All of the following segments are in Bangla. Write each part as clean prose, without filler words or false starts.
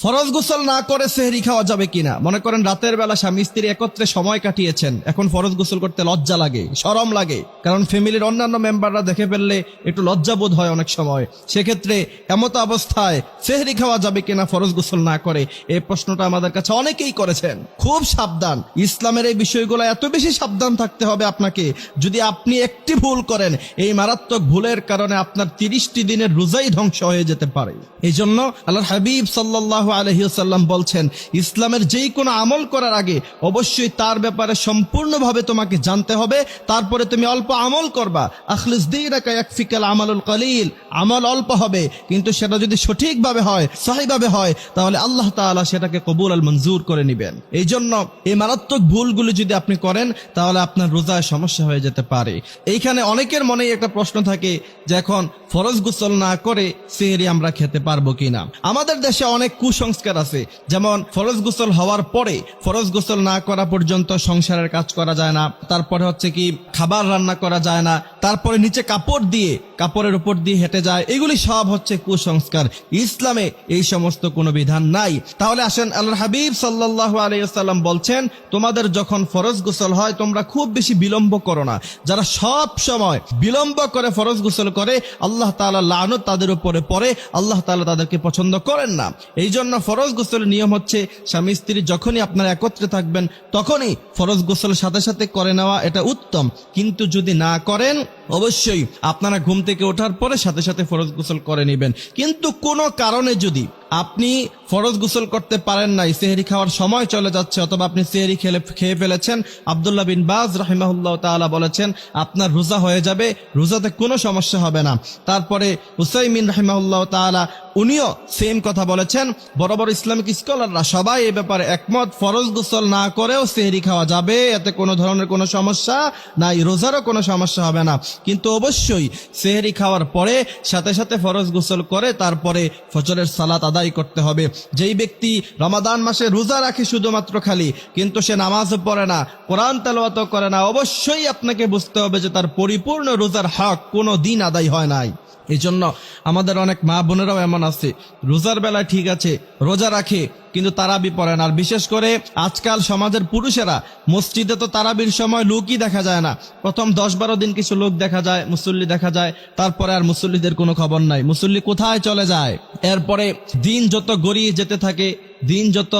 ফরজ গোসল না করে সেহরি খাওয়া যাবে কিনা? মনে করেন রাতের বেলা স্বামী স্ত্রী একত্রে সময় কাটিয়েছেন, এখন ফরজ গোসল করতে লজ্জা লাগে, শরম লাগে, কারণ ফ্যামিলির অন্যান্য মেম্বাররা দেখে ফেললে একটু লজ্জাবোধ হয় অনেক সময়। সেক্ষেত্রে এমত অবস্থায় সেহরি খাওয়া যাবে কিনা ফরজ গোসল না করে? এই প্রশ্নটা আমাদের কাছে অনেকেই করেছেন। খুব সাবধান, ইসলামের এই বিষয়গুলো এত বেশি সাবধান থাকতে হবে আপনাকে। যদি আপনি একটি ভুল করেন, এই মারাত্মক ভুলের কারণে আপনার 30টি দিনের রোজাই ধ্বংস হয়ে যেতে পারে। এই জন্য আল্লাহর হাবিব সাল্লাল্লাহু আলাইহি ওয়াসাল্লাম বলছেন, ইসলামের যেই কোনো আমল করার আগে অবশ্যই তার ব্যাপারে সম্পূর্ণভাবে তোমাকে জানতে হবে, তারপরে তুমি অল্প আমল করবা। আখলিস দীনাকা ইয়াকফিকাল আমালুল কলিল, আমল অল্প হবে কিন্তু সেটা যদি সঠিকভাবে হয়, সহিভাবে হয়, তাহলে আল্লাহ তাআলা সেটাকে কবুল আর মঞ্জুর করে নেবেন। এই জন্য এই মারাত্মক ভুলগুলো যদি আপনি করেন, তাহলে আপনার রোজায় সমস্যা হয়ে যেতে পারে। এইখানে অনেকের মনেই একটা প্রশ্ন থাকে যে এখন ফরজ গোসল না করে সেহরি আমরা খেতে পারবো কিনা। আমাদের দেশে অনেক কুসংস্কার আছে, যেমন ফরজ গোসল হওয়ার পরে, ফরজ গোসল না করা পর্যন্ত সংসারের কাজ করা যায় না, তারপরে হচ্ছে কি খাবার রান্না করা যায় না, তারপরে নিচে কাপড় দিয়ে, কাপড়ের উপর দিয়ে হেঁটে যায়। এগুলি সব হচ্ছে কুসংস্কার। ইসলামে এই সমস্ত কোনো বিধান নাই। তাহলে আসেন, আল্লাহর হাবিব সাল্লাল্লাহু আলাইহি ওয়াসাল্লাম বলছেন, তোমাদের যখন ফরজ গোসল হয় তোমরা খুব বেশি বিলম্ব করো না। যারা সব সময় বিলম্ব করে ফরজ গোসল করে, আল্লাহ তাআলা লানত তাদের উপরে পড়ে, আল্লাহ তাআলা তাদেরকে পছন্দ করেন না। এই জন্য ফরজ গোসলের নিয়ম হচ্ছে, স্বামী স্ত্রী যখনই আপনারা একত্রে থাকবেন তখনই ফরজ গোসলের সাথে সাথে করে নেওয়া, এটা উত্তম। কিন্তু যদি না করেন, অবশ্যই আপনারা ঘুম থেকে ওঠার পরে সাথে সাথে ফরজ গোসল করে নেবেন। কিন্তু কোনো কারণে যদি আপনি ফরজ গোসল করতে পারেন নাই, সেহরি খাওয়ার সময় চলে যাচ্ছে, অথবা আপনি সেহরি খেয়ে ফেলেছেন, আব্দুল্লাহ বিন বাজ রাহিমাহুল্লাহ তাআলা বলেছেন আপনার রোজা হয়ে যাবে, রোজাতে কোনো সমস্যা হবে না। তারপরে উসাইমিন রাহিমাহুল্লাহ তাআলা উনিও সেম কথা বলেছেন। বড় বড় ইসলামিক স্কলাররা সবাই এই ব্যাপারে একমত, ফরজ গোসল না করেও সেহরি খাওয়া যাবে, এতে কোনো ধরনের কোনো সমস্যা নাই, রোজারও কোনো সমস্যা হবে না। কিন্তু অবশ্যই সেহরি খাওয়ার পরে সাথে সাথে ফরজ গোসল করে তারপরে ফজরের সালাত আদায় করতে হবে। যেই ব্যক্তি রমাদান মাসে রোজা রাখে শুধুমাত্র খালি, কিন্তু সে নামাজও পড়ে না, কোরআন তেলাওয়াতও করে না, অবশ্যই আপনাকে বুঝতে হবে যে তার পরিপূর্ণ রোজার হক কোনো দিন আদায় হয় নাই। এই জন্য আমাদের অনেক মা বোনেরাও এমন আছে, রোজার বেলায় ঠিক আছে রোজা রাখে কিন্তু তারাবি পড়ে না। আর বিশেষ করে আজকাল সমাজের পুরুষেরা, মসজিদে তো তারাবির সময় লোকই দেখা যায় না। প্রথম 10-12 দিন কিছু লোক দেখা যায়, মুসল্লি দেখা যায়, তারপরে আর মুসল্লিদের কোনো খবর নাই, মুসল্লি কোথায় চলে যায়। এরপরে দিন যত গড়িয়ে যেতে থাকে, দিন যত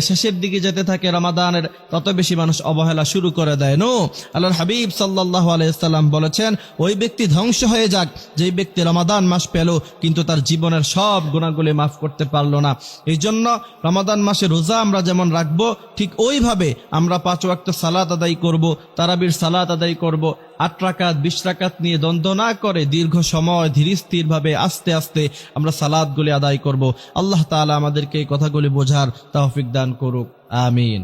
শেষের দিকে যেতে থাকে রমাদানের, তত বেশি মানুষ অবহেলা শুরু করে দেয়। নো, আল্লাহর হাবিব সাল্লাল্লাহু আলাইহি ওয়াসাল্লাম বলেছেন, ওই ব্যক্তি ধ্বংস হয়ে যাক যেই ব্যক্তি রমাদান মাস পেল কিন্তু তার জীবনের সব গুনাহগুলি মাফ করতে পারলো না। এই জন্য রমাদান মাসে রোজা আমরা যেমন রাখবো, ঠিক ওইভাবে আমরা 5 ওয়াক্ত সালাত আদায় করব, তারাবির সালাত আদায় করব, 8 রাকাত 20 রাকাত নিয়ে দ্বন্দ্ব না করে দীর্ঘ সময় ধীর স্থির ভাবে আস্তে আস্তে আমরা সালাতগুলি আদায় করব। আল্লাহ তাআলা আমাদেরকে এই কথাগুলি বোঝার তৌফিক দান করুক। আমিন।